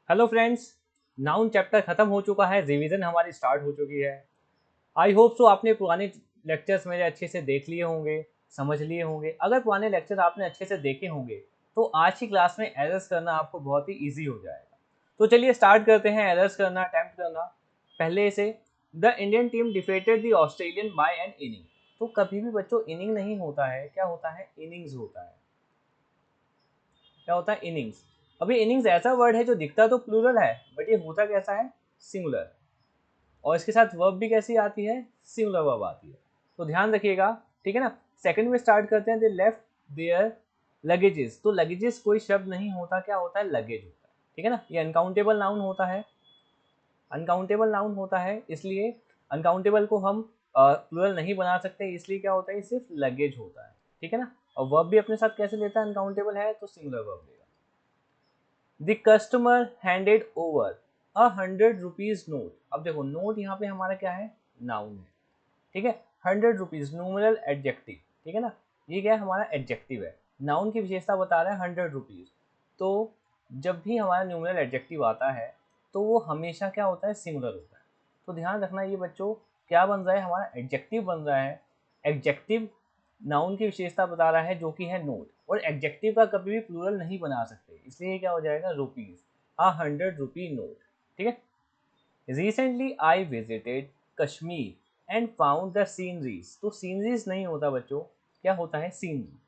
Hello friends, noun chapter खत्म हो चुका है। रिवीजन हमारी स्टार्ट हो चुकी है। आई होप सो आपने पुराने लेक्चर्स मेरे अच्छे से देख लिए होंगे, समझ लिए होंगे। अगर पुराने लेक्चर आपने अच्छे से देखे होंगे तो आज की क्लास में एरर्स करना आपको बहुत ही ईजी हो जाएगा। तो चलिए स्टार्ट करते हैं एरर्स करना, अटैम्प्ट करना। पहले से the Indian team defeated the Australian by an inning. तो कभी भी बच्चों इनिंग नहीं होता है, क्या होता है? इनिंग्स होता है। क्या होता है? इनिंग्स। अभी इनिंग्स ऐसा वर्ड है जो दिखता तो प्लूरल है, बट ये होता कैसा है? सिंगुलर। और इसके साथ वर्ब भी कैसी आती है? सिंगुलर वर्ब आती है। तो ध्यान रखिएगा, ठीक है ना। सेकंड में स्टार्ट करते हैं। They left their luggages. तो लगेजेस कोई शब्द नहीं होता, क्या होता है? लगेज होता है, ठीक है ना। ये अनकाउंटेबल नाउन होता है, अनकाउंटेबल नाउन होता है, इसलिए अनकाउंटेबल को हम प्लूरल नहीं बना सकते, इसलिए क्या होता है? सिर्फ लगेज होता है, ठीक है ना। और वर्ब भी अपने साथ कैसे लेता है? अनकाउंटेबल है तो सिंगुलर वर्ब लेगा। The customer handed over ₹100 note. अब देखो, नोट यहाँ पे हमारा क्या है? नाउन है, ठीक है। ₹100 न्यूमरल एडजेक्टिव, ठीक है ना। ये क्या है? हमारा एडजेक्टिव है। नाउन की विशेषता बता रहा है ₹100। तो जब भी हमारा न्यूमरल एडजेक्टिव आता है तो वो हमेशा क्या होता है? सिंगुलर होता है। तो ध्यान रखना, ये बच्चों क्या बन रहा है? हमारा एडजेक्टिव बन रहा है। एडजेक्टिव नाउन की विशेषता बता रहा है जो कि है नोट, और एडजेक्टिव का कभी भी प्लूरल नहीं बना सकते, इसलिए क्या हो जाएगा? रुपीज। ₹100 नोट, ठीक है। Recently I visited Kashmir and found the sceneries. तो सीनरीज नहीं होता बच्चों, क्या होता है? सीनरी।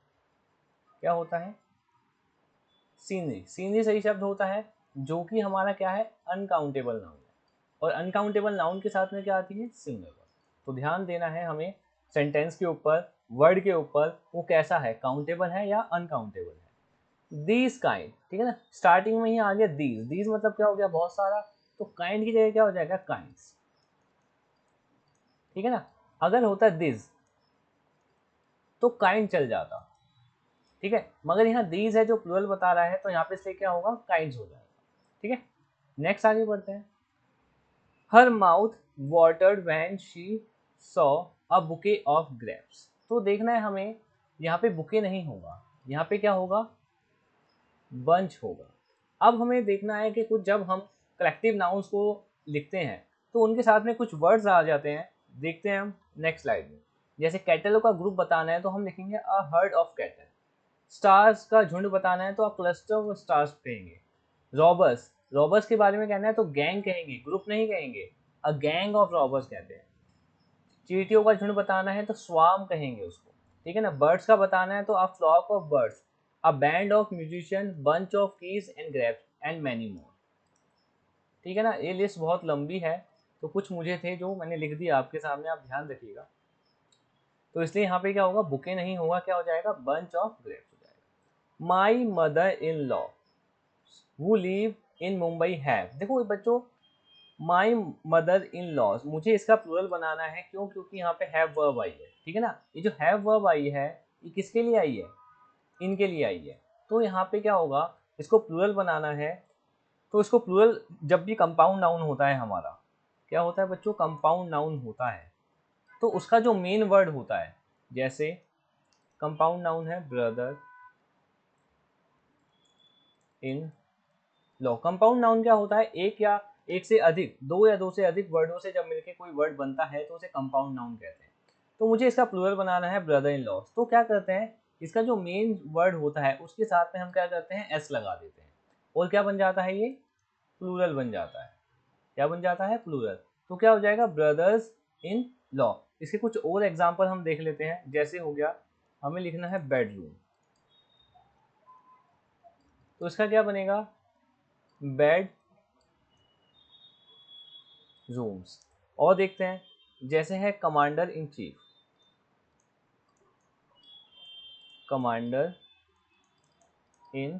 क्या होता है? सीनरी। सीनरी सही शब्द होता है, जो कि हमारा क्या है? अनकाउंटेबल नाउन है। और अनकाउंटेबल नाउन के साथ में क्या आती है? Singular verb. तो ध्यान देना है हमें सेंटेंस के ऊपर, वर्ड के ऊपर, वो कैसा है? काउंटेबल है या अनकाउंटेबल है। दीज काइंड, ठीक है ना। स्टार्टिंग में ही आ गया दीज। दीज मतलब क्या हो गया? बहुत सारा। तो काइंड की जगह क्या हो जाएगा? काइंड्स, ठीक है ना। अगर होता दिस तो काइंड चल जाता, ठीक है। मगर यहाँ दीज है जो प्लूरल बता रहा है, तो यहाँ पे से क्या होगा? काइंड्स हो जाएगा, ठीक है। नेक्स्ट आगे बढ़ते हैं। हर mouth watered when she saw a bouquet of grapes. तो देखना है हमें, यहाँ पे बुके नहीं होगा, यहाँ पे क्या होगा? बंच होगा। अब हमें देखना है कि कुछ जब हम कलेक्टिव नाउन्स को लिखते हैं तो उनके साथ में कुछ वर्ड्स आ जाते हैं। देखते हैं हम नेक्स्ट स्लाइड में। जैसे कैटलों का ग्रुप बताना है तो हम लिखेंगे a herd of cattle. Stars का झुंड बताना है तो आप क्लस्टर ऑफ स्टार्स कहेंगे। रॉबर्स, रॉबर्स के बारे में कहना है तो गैंग कहेंगे, ग्रुप नहीं कहेंगे। अ गैंग ऑफ रॉबर्स कहते हैं। चींटियों का झुंड बताना है तो स्वार्म कहेंगे उसको, ठीक है ना। बर्ड्स का बताना है तो a flock of birds, a band of musician, bunch of keys and grapes and many more, ठीक है ना। ये लिस्ट बहुत लंबी है, तो कुछ मुझे थे जो मैंने लिख दिया आपके सामने, आप ध्यान रखिएगा। तो इसलिए यहाँ पे क्या होगा? बुके नहीं होगा, क्या हो जाएगा? बंच ऑफ ग्रेप्स हो जाएगा। माई मदर इन लॉ वो लिव इन मुंबई हैव। देखो बच्चों, माई मदर इन लॉज, मुझे इसका प्लूरल बनाना है, क्यों? क्योंकि यहाँ पे हैव वर्ब आई है, ठीक है ना। ये जो हैव वर्ब आई है, ये किसके लिए आई है? इनके लिए आई है। तो यहाँ पे क्या होगा? इसको प्लूरल बनाना है। तो इसको प्लूरल, जब भी कंपाउंड नाउन होता है हमारा, क्या होता है बच्चों? कंपाउंड नाउन होता है, तो उसका जो मेन वर्ड होता है, जैसे कंपाउंड नाउन है brother in law. Compound noun क्या होता है? एक या एक से अधिक, दो या दो से अधिक वर्डों से जब मिलके कोई वर्ड बनता है तो उसे कंपाउंड नाउन कहते हैं। तो मुझे इसका प्लूरल बनाना है ब्रदर इन लॉ। तो क्या करते हैं? इसका जो मेन वर्ड होता है उसके साथ में हम क्या करते हैं? एस लगा देते हैं, और क्या बन जाता है? ये प्लूरल बन जाता है। क्या बन जाता है? प्लूरल। तो क्या हो जाएगा? Brothers in law. इसके कुछ और एग्जाम्पल हम देख लेते हैं। जैसे हो गया, हमें लिखना है बेडरूम, तो इसका क्या बनेगा? Bed rooms. और देखते हैं, जैसे है commander in chief, commander in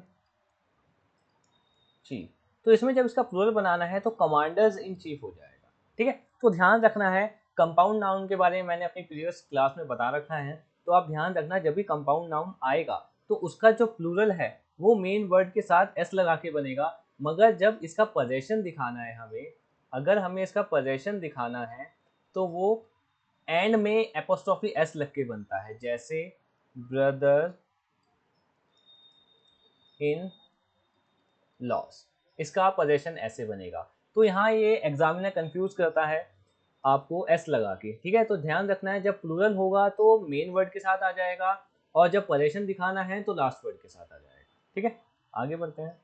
chief. तो इसमें जब इसका प्लूरल बनाना है तो कमांडर्स इन चीफ हो जाएगा, ठीक है। तो ध्यान रखना है, कंपाउंड नाउन के बारे में मैंने अपनी प्रीवियस क्लास में बता रखा है। तो आप ध्यान रखना, जब भी कंपाउंड नाउन आएगा तो उसका जो प्लूरल है वो मेन वर्ड के साथ एस लगा के बनेगा। मगर जब इसका पोजेशन दिखाना है हमें, अगर हमें इसका पोजेशन दिखाना है तो वो एंड में एपोस्ट्रोफी एस लग के बनता है। जैसे ब्रदर इन लॉस, इसका पोजेशन ऐसे बनेगा। तो यहाँ ये एग्जामिनर कंफ्यूज करता है आपको एस लगा के, ठीक है। तो ध्यान रखना है जब प्लूरल होगा तो मेन वर्ड के साथ आ जाएगा, और जब पोजेशन दिखाना है तो लास्ट वर्ड के साथ आ जाएगा, ठीक है। आगे बढ़ते हैं।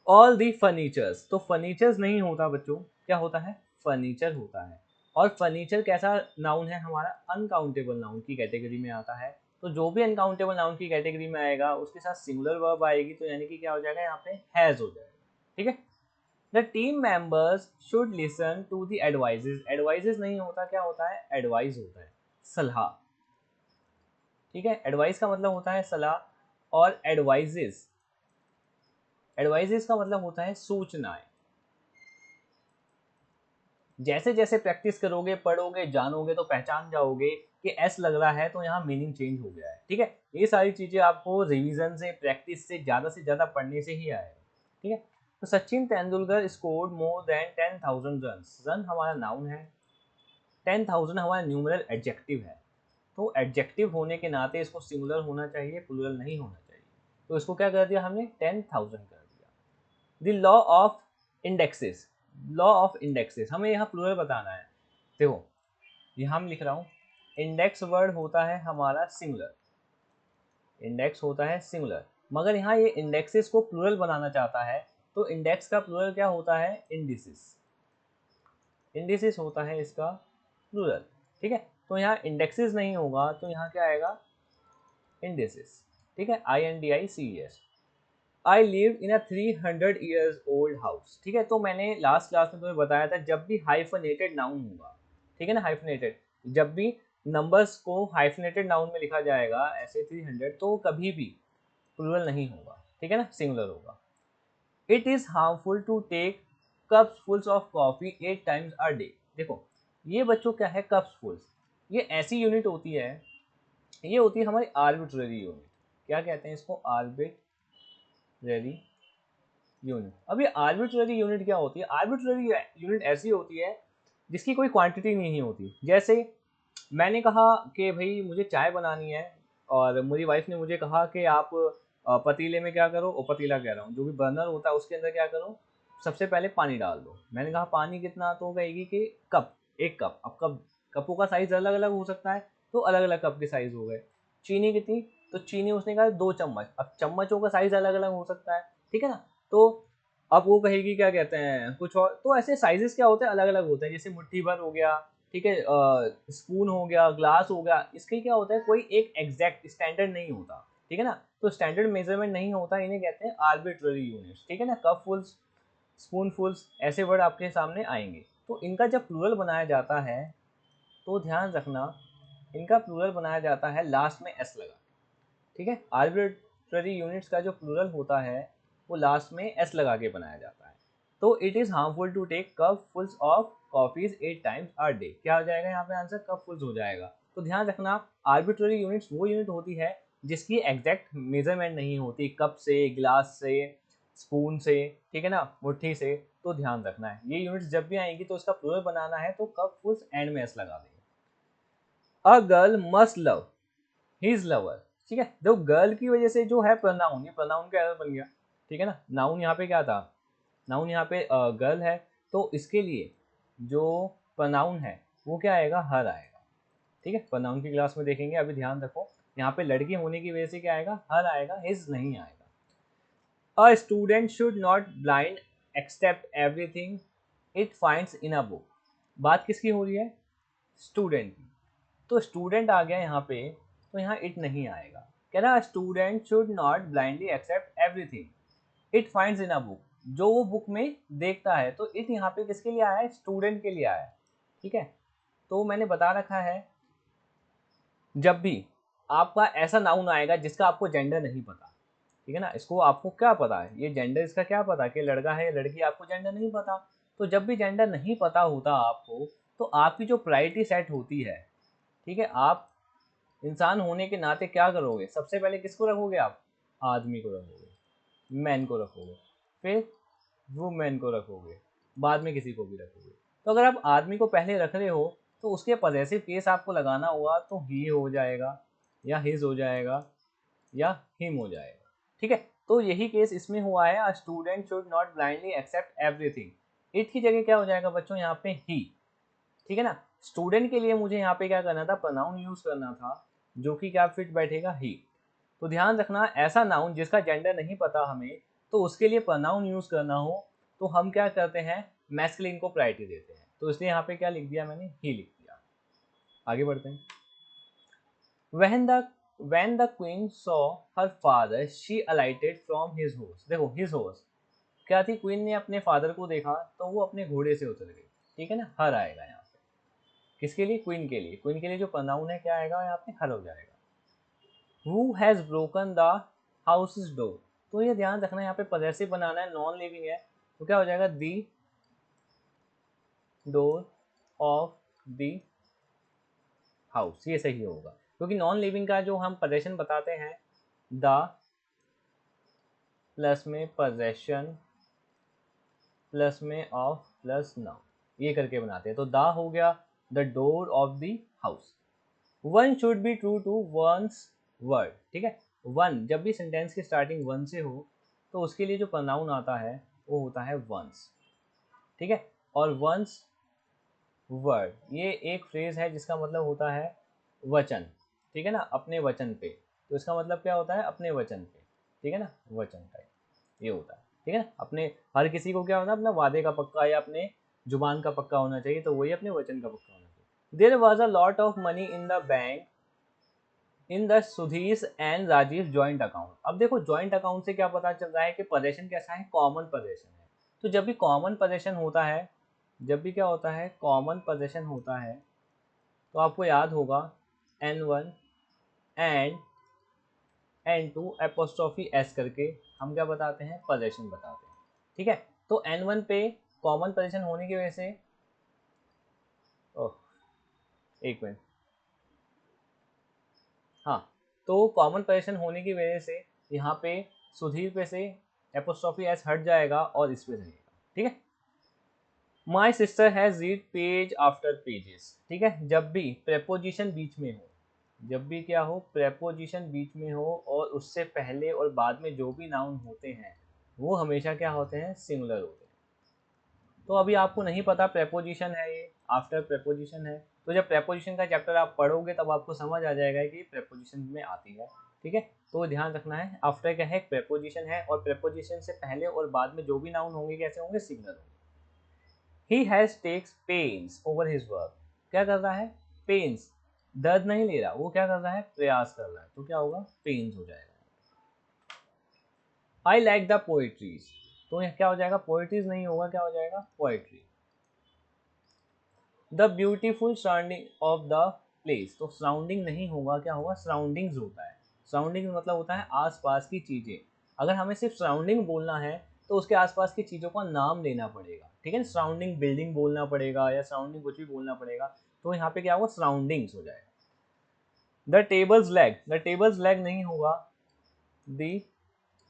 ऑल दी फर्नीचर्स, तो फर्नीचर्स नहीं होता बच्चों, क्या होता है, फर्नीचर होता है। और फर्नीचर कैसा नाउन है हमारा, अनकाउंटेबल नाउन की कैटेगरी में आता है। तो जो भी अनकाउंटेबल नाउन की कैटेगरी में आएगा उसके साथ सिंगुलर वर्ब आएगी, तो यानी कि क्या हो जाएगा यहाँ पे, हैज हो जाएगा, ठीक है। The team members should listen to the advices, advices नहीं होता, क्या होता है, एडवाइस होता है, सलाह, ठीक है। एडवाइस का मतलब होता है सलाह, और एडवाइजेस, एडवाइजेस का मतलब होता है सूचनाएं। जैसे जैसे प्रैक्टिस करोगे, पढ़ोगे, जानोगे तो पहचान जाओगे कि एस लग रहा है तो यहाँ मीनिंग चेंज हो गया है, ठीक है। ये सारी चीजें आपको रिवीजन से, प्रैक्टिस से ज़्यादा पढ़ने से ही आएगा, ठीक है। तो Sachin Tendulkar scored more than 10,000 run, run हमारा नाउन है, 10,000 हमारा न्यूमरल एडजेक्टिव है। तो एडजेक्टिव होने के नाते इसको सिंगुलर होना चाहिए, प्लूरल नहीं होना चाहिए। तो इसको क्या कर दिया हमने, 10,000 कर दिया। The law of indexes, law of indexes हमें यहाँ प्लूरल बताना है। देखो यहाँ हम लिख रहा हूँ, इंडेक्स वर्ड होता है हमारा सिंगुलर, इंडेक्स होता है सिंगुलर, मगर यहाँ ये इंडेक्सेस को प्लूरल बनाना चाहता है, तो इंडेक्स का प्लूरल क्या होता है, इंडिसेस, इंडिसेस होता है इसका प्लूरल, ठीक है। तो यहाँ इंडेक्सेस नहीं होगा, तो यहाँ क्या आएगा, इंडिसेस, ठीक है, INDICES। I live in a 300 years old house, ठीक है। तो मैंने लास्ट क्लास में तुम्हें बताया था जब भी हाइफनेटेड नाउन होगा, ठीक है ना, हाइफनेटेड, जब भी नंबर्स को हाइफनेटेड नाउन में लिखा जाएगा ऐसे 300, तो कभी भी प्लूरल नहीं होगा, ठीक है ना, सिंगुलर होगा। It is harmful to take cups fulls of coffee 8 times a day. देखो ये बच्चों क्या है, कप्स फुल्स, ये ऐसी यूनिट होती है, ये होती है हमारी आर्बिट्ररी यूनिट। क्या कहते हैं इसको, आर्बिट्ररी यूनिट। अब ये आर्बिट्ररी यूनिट क्या होती है, आर्बिट्ररी यूनिट ऐसी होती है जिसकी कोई क्वांटिटी नहीं होती। जैसे मैंने कहा कि भाई मुझे चाय बनानी है, और मेरी वाइफ ने मुझे कहा कि आप पतीले में क्या करो, और पतीला कह रहा हूँ, जो भी बर्नर होता है उसके अंदर क्या करो, सबसे पहले पानी डाल दो। मैंने कहा पानी कितना, तो कहेगी कि कप, 1 कप। अब कप, कपों का साइज अलग अलग हो सकता है, तो अलग अलग कप के साइज हो गए। चीनी कितनी, तो चीनी उसने कहा 2 चम्मच। अब चम्मचों का साइज अलग अलग हो सकता है, ठीक है ना। तो अब वो कहेगी क्या कहते हैं कुछ और, तो ऐसे साइजेस क्या होते हैं, अलग अलग होते हैं। जैसे मुट्ठी भर हो गया, ठीक है, स्पून हो गया, ग्लास हो गया, इसके क्या होता है, कोई एक एग्जैक्ट स्टैंडर्ड नहीं होता, ठीक है ना। तो स्टैंडर्ड मेजरमेंट नहीं होता, इन्हें कहते हैं आर्बिट्ररी यूनिट्स, ठीक है ना। कप फुल्स, स्पून फुल्स, ऐसे वर्ड आपके सामने आएंगे। तो इनका जब प्लूरल बनाया जाता है तो ध्यान रखना, इनका प्लूरल बनाया जाता है लास्ट में एस लगा, ठीक है। आर्बिट्ररी यूनिट्स का जो प्लूरल होता है वो लास्ट में एस लगा के बनाया जाता है। तो it is harmful to take cup fulls of coffees 8 times a day, क्या हो जाएगा यहाँ पे आंसर, कप फुल्स हो जाएगा। तो ध्यान रखना, आर्बिट्ररी यूनिट्स वो यूनिट होती है जिसकी एग्जैक्ट मेजरमेंट नहीं होती, कप से, ग्लास से, स्पून से, ठीक है ना, मुट्ठी से। तो ध्यान रखना है, ये यूनिट्स जब भी आएंगी तो इसका प्लूरल बनाना है तो कप फुल्स एंड में एस लगा देंगे। A girl must love his lover, ठीक है। जो गर्ल की वजह से जो है प्रोनाउन, ये प्रोनाउन का एरर बन गया, ठीक है ना। नाउन यहाँ पे क्या था, नाउन यहाँ पे गर्ल है, तो इसके लिए जो प्रोनाउन है वो क्या आएगा, हर आएगा, ठीक है। प्रोनाउन की क्लास में देखेंगे, अभी ध्यान रखो, यहाँ पे लड़की होने की वजह से क्या आएगा, हर आएगा, हिज नहीं आएगा। A student should not blind accept everything it finds in a book, बात किसकी हो रही है, स्टूडेंट की। तो स्टूडेंट आ गया यहाँ पे, तो यहाँ इट नहीं आएगा। कह रहा student should not blindly accept everything it finds in a book, जो वो बुक में देखता है। तो इट यहाँ पे किसके लिए आया है, स्टूडेंट के लिए आया है, ठीक है। तो मैंने बता रखा है जब भी आपका ऐसा नाउन आएगा जिसका आपको जेंडर नहीं पता, ठीक है ना, इसको आपको क्या पता है, ये जेंडर इसका क्या पता कि लड़का है या लड़की, आपको जेंडर नहीं पता। तो जब भी जेंडर नहीं पता होता आपको, तो आपकी जो प्रायोरिटी सेट होती है, ठीक है, आप इंसान होने के नाते क्या करोगे, सबसे पहले किसको रखोगे आप, आदमी को रखोगे, मैन को रखोगे, फिर वुमेन को रखोगे, बाद में किसी को भी रखोगे। तो अगर आप आदमी को पहले रख रहे हो तो उसके पॉजेसिव केस आपको लगाना हुआ तो ही हो जाएगा, या हिज हो जाएगा, या हिम हो जाएगा, ठीक है। तो यही केस इसमें हुआ है, a student should not blindly accept everything. It की जगह क्या हो जाएगा बच्चों यहाँ पे ही, ठीक है ना। स्टूडेंट के लिए मुझे यहाँ पे क्या करना था, प्रोनाउन यूज करना था, जो कि क्या फिट बैठेगा, ही। तो ध्यान रखना, ऐसा नाउन जिसका जेंडर नहीं पता हमें, तो उसके लिए प्रोनाउन यूज करना हो तो हम क्या करते हैं, मैस्कुलिन को प्रायोरिटी देते हैं। तो इसलिए यहाँ पे क्या लिख दिया मैंने, ही लिख दिया। आगे बढ़ते हैं। when the queen saw her father she alighted from his horse। देखो his horse क्या थी, क्वीन ने अपने फादर को देखा तो वो अपने घोड़े से उतर गई, ठीक है ना। हर आएगा यहाँ पे किसके लिए, क्वीन के लिए। क्वीन के लिए जो प्रोनाउन है क्या आएगा यहाँ पे, हर हो जाएगा। Who has broken the house's door। तो ये ध्यान रखना, यहाँ पे पॉजेसिव बनाना है, नॉन लिविंग है, तो क्या हो जाएगा, दी डोर ऑफ द हाउस, ये सही होगा। क्योंकि नॉन लिविंग का जो हम पोजेशन बताते हैं, द प्लस में पोजेशन प्लस में ऑफ प्लस नाउन, ये करके बनाते हैं। तो द हो गया the door of the house. One should be true to one's word, ठीक है। वन, जब भी सेंटेंस की स्टार्टिंग वन से हो तो उसके लिए जो प्रोनाउन आता है वो होता है वंस, ठीक है। और वंस वर्ड ये एक फ्रेज है जिसका मतलब होता है वचन, ठीक है ना, अपने वचन पे। तो इसका मतलब क्या होता है, अपने वचन पे, ठीक है ना, वचन टाइप ये होता है, ठीक है ना। अपने हर किसी को क्या होता है, अपना वादे का पक्का या अपने जुबान का पक्का होना चाहिए, तो वही अपने वचन का पक्का होना चाहिए। There was a lot of money in the bank in the Sudhir and Rajiv joint account. अब देखो जॉइंट अकाउंट से क्या पता चल रहा है कि पोजेशन कैसा है, कॉमन पोजेशन है। तो जब भी कॉमन पोजेशन होता है, जब भी क्या होता है, कॉमन पोजेशन होता है, तो आपको याद होगा N1 and N2 apostrophe S करके हम क्या बताते हैं, पोजेशन बताते हैं, ठीक है। तो N1 पे कॉमन पोजेशन होने की वजह से, ओह एक मिनट, हाँ, तो कॉमन पोजीशन होने की वजह से यहाँ पे सुधीर पे से एपोस्ट्रोफी एस हट जाएगा और इस पे रहेगा, ठीक है। My sister has read page after pages, ठीक है। जब भी प्रेपोजिशन बीच में हो, जब भी क्या हो, प्रेपोजिशन बीच में हो और उससे पहले और बाद में जो भी नाउन होते हैं वो हमेशा क्या होते हैं, सिंगुलर होते हैं। तो अभी आपको नहीं पता प्रेपोजिशन है ये, आफ्टर प्रेपोजिशन है, तो जब प्रेपोजिशन का चैप्टर आप पढ़ोगे तब आपको समझ आ जाएगा कि प्रेपोजिशन में आती है, ठीक है। तो ध्यान रखना है, आफ्टर क्या है, प्रेपोजिशन है, और प्रेपोजिशन से पहले और बाद में जो भी नाउन होंगे कैसे होंगे, सिग्नल होंगे। He has takes pains over his work, क्या कर रहा है, पेन्स, दर्द नहीं ले रहा, वो क्या कर रहा है, प्रयास कर रहा है, तो क्या होगा, पेन्स हो जाएगा। आई लाइक द पोएट्रीज, तो क्या हो जाएगा, पोएट्रीज नहीं होगा, क्या हो जाएगा, poetry. The beautiful surrounding of the place, तो सराउंडिंग नहीं होगा, क्या होगा, सराउंडिंग्स होता है। सराउंडिंग मतलब होता है आसपास की चीजें। अगर हमें सिर्फ सराउंडिंग बोलना है तो उसके आसपास की चीजों का नाम लेना पड़ेगा, ठीक है। सराउंडिंग बिल्डिंग बोलना पड़ेगा या सराउंडिंग कुछ भी बोलना पड़ेगा, तो यहाँ पे क्या होगा, सराउंडिंग्स हो जाएगा। The tables leg, the tables leg नहीं होगा, the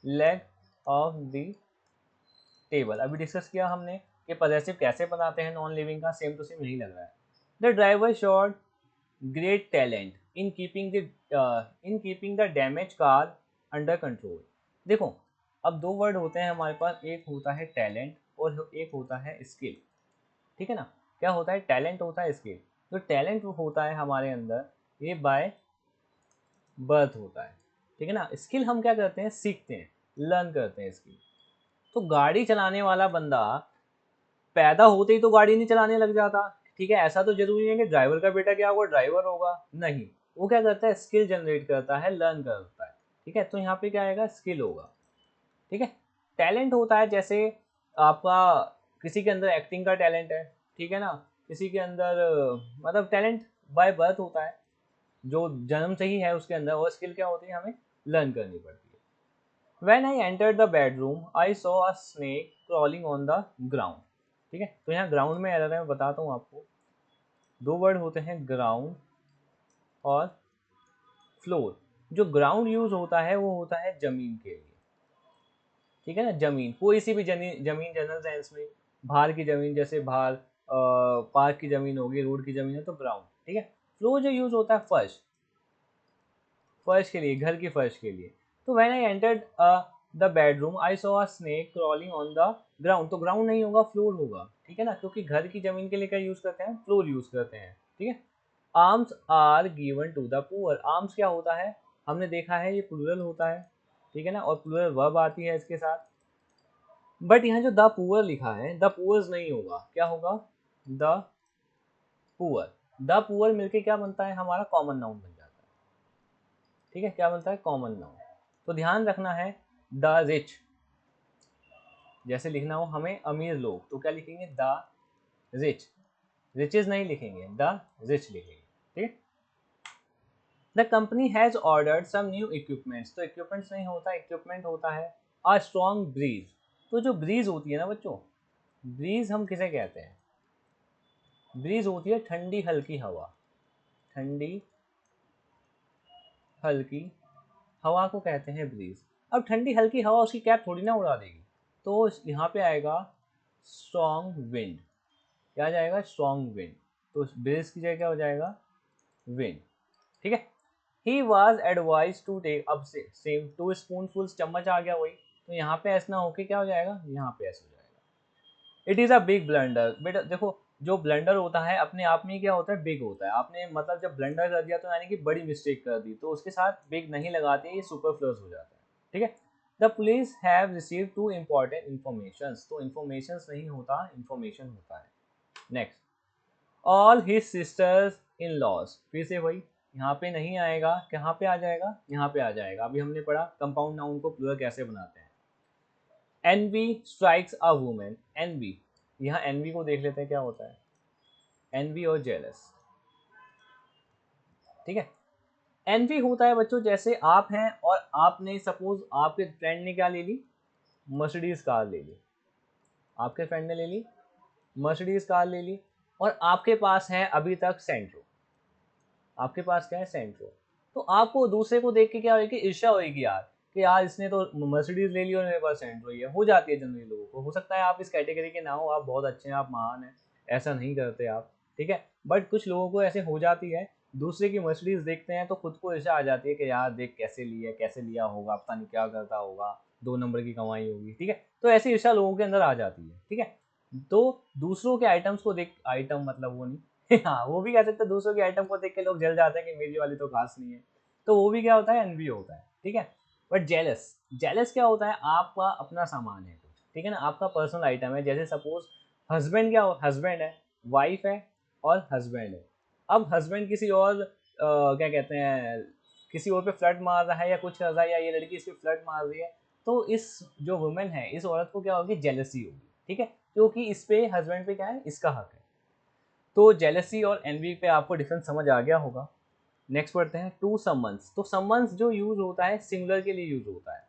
leg of the table. अभी डिस्कस किया हमने कि पॉजेसिव कैसे बनाते हैं नॉन लिविंग का, सेम टू सेम यही लग रहा है। The driver shot great talent in keeping the damage car under control. देखो अब दो वर्ड होते हैं हमारे पास, एक होता है टैलेंट और एक होता है स्किल, ठीक है ना। क्या होता है, टैलेंट होता है, स्किल। जो टैलेंट होता है हमारे अंदर ये बाय बर्थ होता है, ठीक है ना। स्किल हम क्या करते हैं, सीखते हैं, लर्न करते हैं स्किल। तो गाड़ी चलाने वाला बंदा पैदा होते ही तो गाड़ी नहीं चलाने लग जाता, ठीक है। ऐसा तो जरूरी है कि ड्राइवर का बेटा क्या होगा, ड्राइवर होगा, नहीं। वो क्या करता है, स्किल जनरेट करता है, लर्न करता है, ठीक है। तो यहाँ पे क्या आएगा, स्किल होगा, ठीक है। टैलेंट होता है जैसे आपका किसी के अंदर एक्टिंग का टैलेंट है, ठीक है ना, किसी के अंदर मतलब टैलेंट बाय बर्थ होता है जो जन्म से ही है उसके अंदर, और स्किल क्या होती है, हमें लर्न करनी पड़ती है। When I entered the bedroom, I saw a snake crawling on the ground, ठीक है। तो यहाँ ग्राउंड में एरर है, मैं बताता हूँ आपको। दो वर्ड होते हैं, ग्राउंड और फ्लोर। जो ग्राउंड यूज होता है वो होता है जमीन के लिए, ठीक है ना। जमीन, कोई सी भी जमीन जनरल सेंस में, बाहर की जमीन, जैसे बाहर पार्क की जमीन होगी, रोड की जमीन है तो ग्राउंड, ठीक है। फ्लोर जो यूज होता है फर्श, फर्श के लिए, घर की फर्श के लिए। तो when I entered the bedroom I saw a snake crawling on the ground, तो ग्राउंड नहीं होगा, फ्लोर होगा, ठीक है ना, क्योंकि घर की जमीन के लिए क्या यूज करते हैं, फ्लोर यूज करते हैं, ठीक है। Arms are given to the poor, arms क्या होता है, हमने देखा है ये प्लूरल होता है, ठीक है ना, और प्लूरल वर्ब आती है इसके साथ। बट यहाँ जो द पुअर लिखा है, द पुअर्स नहीं होगा, क्या होगा, द पुअर। द पुअर मिलके क्या बनता है, हमारा कॉमन नाउन बन जाता है, ठीक है, क्या बनता है, कॉमन नाउन। तो ध्यान रखना है, द रिच, जैसे लिखना हो हमें अमीर लोग, तो क्या लिखेंगे, द रिच, रिचेज नहीं लिखेंगे, द रिच लिखेंगे, ठीक है। The company has ordered some new equipments, तो इक्विपमेंट्स नहीं होता, इक्विपमेंट होता है। अ स्ट्रॉन्ग ब्रीज, तो जो ब्रीज होती है ना बच्चों, ब्रीज हम किसे कहते हैं, ब्रीज होती है ठंडी हल्की हवा, ठंडी हल्की हवा को कहते हैं ब्रीज। अब ठंडी हल्की हवा उसकी कैप थोड़ी ना उड़ा देगी, तो यहाँ पे आएगा स्ट्रॉन्ग विंड, क्या आ जाएगा, स्ट्रॉन्ग विंड, तो ब्रीज की जगह क्या हो जाएगा, विंड, ठीक है। He was advise to take, अब से सेम 2 स्पूनफुल, चम्मच आ गया वही, तो यहाँ पे ऐसा होके क्या हो जाएगा, यहाँ पे ऐसा हो जाएगा। It is a big blunder, बेटा देखो जो ब्लंडर होता है अपने आप में क्या होता है, बिग होता है, आपने मतलब जब ब्लंडर कर दिया तो यानी कि बड़ी मिस्टेक कर दी, तो उसके साथ बिग नहीं लगाते, ये सुपरफ्लूअस हो जाता है, ठीक है। The police have receive 2 important information, तो इन्फॉर्मेशन नहीं होता, इन्फॉर्मेशन होता है। Next, all his sisters in laws, फिर से वही, यहाँ पे नहीं आएगा, कहाँ पे आ जाएगा, यहाँ पे आ जाएगा। अभी हमने पढ़ा कंपाउंड नाउन को प्लूरल कैसे बनाते हैं। Envy strikes a women, envy, यहाँ एनवी को देख लेते हैं क्या होता है, एनवी और जेलस, ठीक है। एनवी होता है बच्चों, जैसे आप हैं और आपने सपोज आपके फ्रेंड ने क्या ले ली, मर्सिडीज कार ले ली, आपके फ्रेंड ने ले ली मर्सिडीज कार ले ली, और आपके पास है अभी तक सेंट्रो, आपके पास क्या है, सेंट्रो, तो आपको दूसरे को देख के क्या होगी, ईर्ष्या होगी यार, कि यार इसने तो मर्सिडीज ले ली और मेरे पास सेंट्रो ही है, हो जाती है जनरली लोगों को। हो सकता है आप इस कैटेगरी के ना हो, आप बहुत अच्छे हैं, आप महान हैं, ऐसा नहीं करते आप, ठीक है, बट कुछ लोगों को ऐसे हो जाती है, दूसरे की मर्सिडीज देखते हैं तो खुद को ईर्ष्या आ जाती है कि यार देख कैसे लिया, कैसे लिया होगा, पता नहीं क्या करता होगा, 2 नंबर की कमाई होगी, ठीक है, तो ऐसी ईर्ष्या लोगों के अंदर आ जाती है, ठीक है। तो दूसरों के आइटम्स को देख, आइटम मतलब वो नहीं हाँ वो भी कह सकते हैं, दूसरों के आइटम को देख के लोग जल जाते हैं कि मेरी वाली तो खास नहीं है, तो वो भी क्या होता है, एनवी होता है, ठीक है। बट जेलस, जेलस क्या होता है, आपका अपना सामान है कुछ, ठीक है ना, आपका पर्सनल आइटम है, जैसे सपोज हस्बैंड, क्या हो, हस्बैंड है, वाइफ है और हस्बैंड है। अब हस्बैंड किसी और क्या कहते हैं, किसी और पे फ्लर्ट मार रहा है या कुछ कर रहा है, या ये लड़की इस पे फ्लर्ट मार रही है, तो इस जो वुमेन है, इस औरत को क्या होगी, जेलसी होगी, ठीक है, क्योंकि इस पे हस्बैंड पे क्या है, इसका हक है। तो जेलसी और एनवी पे आपको डिफरेंस समझ आ गया होगा। नेक्स्ट पढ़ते हैं टू समन्स, तो समन्स जो यूज होता है सिंगुलर के लिए यूज होता है,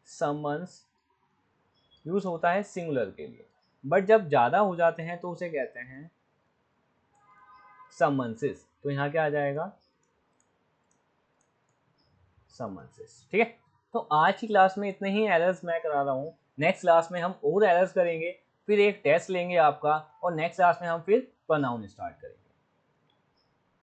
समन्स यूज होता है सिंगुलर के लिए, बट जब ज्यादा हो जाते हैं तो उसे कहते हैं समन्सेस, तो यहाँ क्या आ जाएगा, समन्सेस, ठीक है। तो आज की क्लास में इतने ही एरर्स मैं करा रहा हूँ, नेक्स्ट क्लास में हम और एरर्स करेंगे, फिर एक टेस्ट लेंगे आपका, और नेक्स्ट क्लास में हम फिर प्रोनाउन स्टार्ट करेंगे।